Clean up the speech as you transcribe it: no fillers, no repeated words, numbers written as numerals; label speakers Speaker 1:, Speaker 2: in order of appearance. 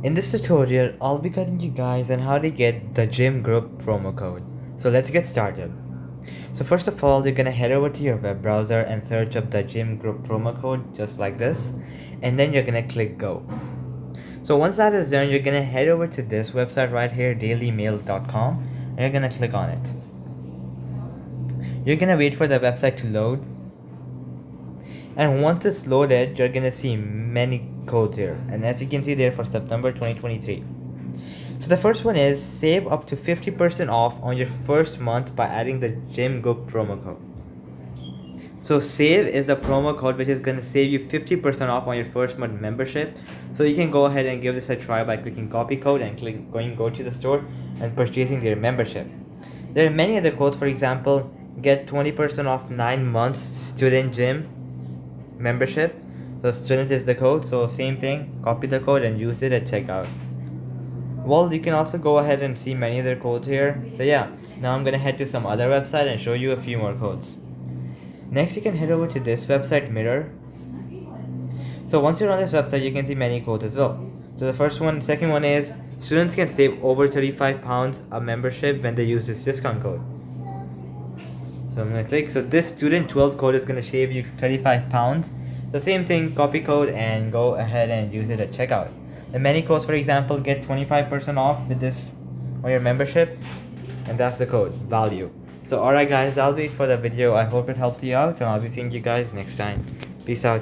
Speaker 1: In this tutorial, I'll be guiding you guys on how to get the gym group promo code. So let's get started. So first of all, you're gonna head over to your web browser and search up the gym group promo code just like this, and then you're gonna click go. So once that is done, you're gonna head over to this website right here, dailymail.com, and you're gonna click on it. You're gonna wait for the website to load, and once it's loaded, you're gonna see many codes here, and as you can see there for September 2023. So the first one is save up to 50% off on your first month by adding the gym group promo code. So save is a promo code which is gonna save you 50% off on your first month membership. So you can go ahead and give this a try by clicking copy code and go to the store and purchasing their membership. There are many other codes. For example, get 20% off 9 months student gym membership. So student is the code, so same thing, copy the code and use it at checkout. Well, you can also go ahead and see many other codes here. So yeah, now I'm gonna head to some other website and show you a few more codes. Next, you can head over to this website, Mirror. So once you're on this website, you can see many codes as well. So the second one is students can save over 35 pounds a membership when they use this discount code. So I'm gonna click. So this student 12 code is gonna save you 35 pounds. The same thing, copy code and go ahead and use it at checkout. And many codes, for example, get 25% off with this on your membership, and that's the code value. So alright guys, I'll wait for the video. I hope it helps you out, and I'll be seeing you guys next time. Peace out.